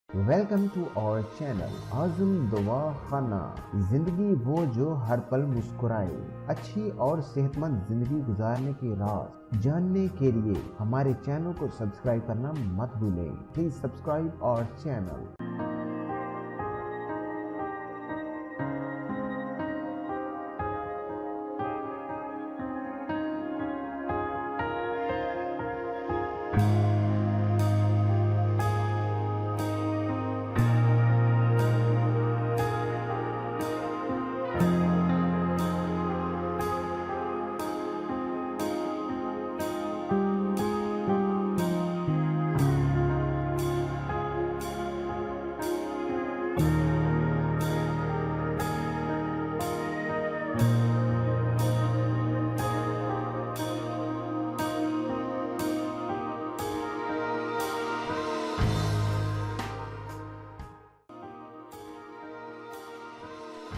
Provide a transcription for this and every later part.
Welcome to our channel आज़म दुआ खाना। जिंदगी वो जो हर पल मुस्कुराए। अच्छी और सेहतमंद जिंदगी गुजारने के राज जानने के लिए हमारे चैनल को सब्सक्राइब करना मत भूलें। Please subscribe our channel.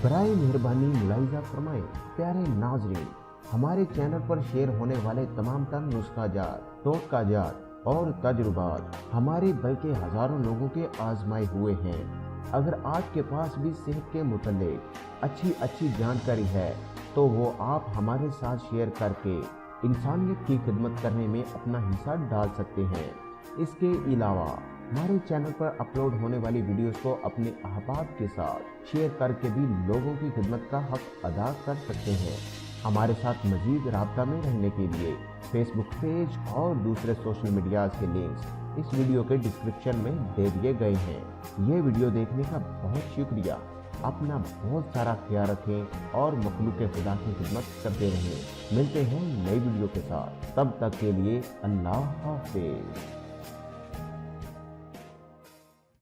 बराए मेहरबानी मुलाहिजा फरमाएं। प्यारे नाजरीन, हमारे चैनल पर शेयर होने वाले तमाम तर नुस्खाजात, टोटकाजात और तजुर्बात हमारे बल्कि हजारों लोगों के आजमाए हुए हैं। अगर आपके पास भी सेहत के मुतालिक अच्छी जानकारी है तो वो आप हमारे साथ शेयर करके इंसानियत की खिदमत करने में अपना हिस्सा डाल सकते हैं। इसके अलावा हमारे चैनल पर अपलोड होने वाली वीडियोस को अपने अहबाब के साथ शेयर करके भी लोगों की खिदमत का हक अदा कर सकते हैं। हमारे साथ मजीद राब्ता में रहने के लिए फेसबुक पेज और दूसरे सोशल मीडिया के लिंक्स इस वीडियो के डिस्क्रिप्शन में दे दिए गए हैं। ये वीडियो देखने का बहुत शुक्रिया। अपना बहुत सारा ख्याल रखें और मखलूक खुदा की खिदमत करते रहें। मिलते हैं नई वीडियो के साथ, तब तक के लिए अल्लाह हाफिज़।